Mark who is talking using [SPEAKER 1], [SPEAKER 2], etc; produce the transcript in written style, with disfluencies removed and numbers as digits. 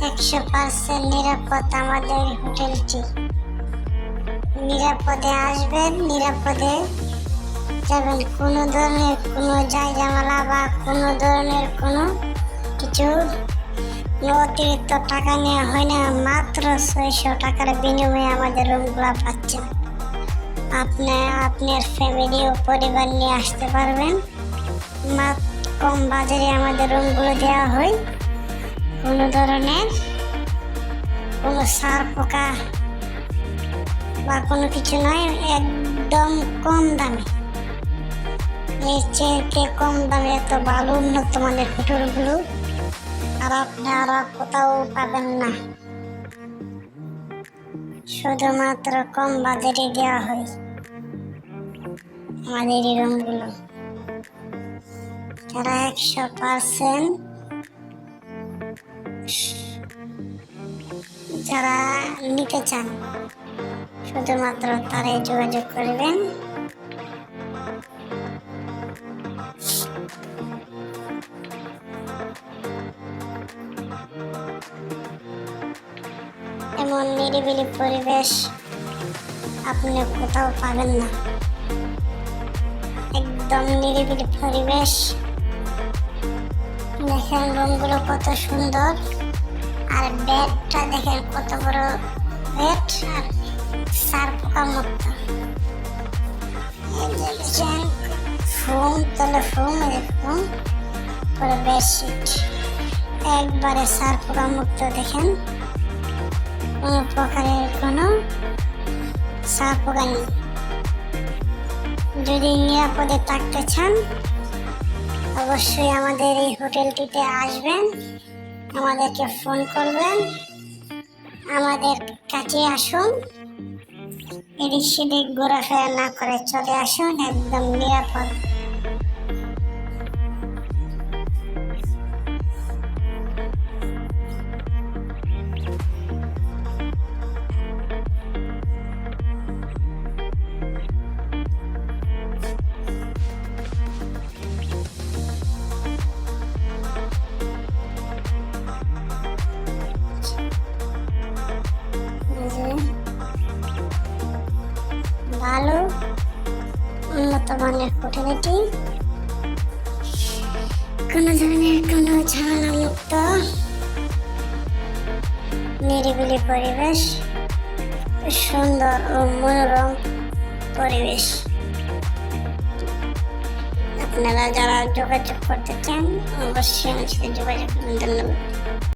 [SPEAKER 1] 100% নিরাপদ আমাদের হোটেলটি। নিরাপদে আসবেন, নিরাপদে যাবেন। কোনো ধরনের কোনো ঝামেলা বা কোনো ধরনের কোনো কিছু অতিরিক্ত টাকা নেওয়া হয় না। মাত্র 600 টাকার বিনিময়ে আমাদের রুমগুলো পাচ্ছেন। আপনি আপনার ফ্যামিলি ও পরিবার নিয়ে আসতে পারবেন। কম বাজারে আমাদের রুমগুলো দেওয়া হয়। কোনো ধরনের কোনো সার পোকা বা কোনো কিছু নয়, একদম কম দামে। এর চেয়ে কম দামে এত ভালো উন্নত মানের হোটেলগুলো আর আপনারা কোথাও পাবেন না। শুধুমাত্র কম বাজেটে দেওয়া হয় আমাদের এই রুমগুলো। যারা 100% যারা নিতে চান শুধুমাত্র তারাই যোগাযোগ করবেন। এমন নিরিবিলি পরিবেশ আপনি কোথাও পাবেন না। একদম নিরিবিলি পরিবেশ। দেখেন রুমগুলো কত সুন্দর, আর বেডটা দেখেন কত বড় বেড, আর সার পোকা মুক্ত। ফোম তলে ফোম, এরকম পুরো বেডশিট একবারে সার পোকা মুক্ত। দেখেন কোনো প্রকারের কোনো সার পোকা নেই। যদি নিরাপদে থাকতে চান অবশ্যই আমাদের এই হোটেলটিতে আসবেন, আমাদেরকে ফোন করবেন, আমাদের কাছে আসুন। এদিক সেদিক ঘোরাফেরা না করে চলে আসুন, একদম নিরাপদ। ভালো উন্নত মানের হোটেলটি, কোনো ধরনের কোনো ঝামেলা মুক্ত, নিরিবিলি পরিবেশ, সুন্দর ও মনোরম পরিবেশ। আপনারা যারা যোগাযোগ করতে চান অবশ্যই আমার সাথে যোগাযোগ করুন। ধন্যবাদ।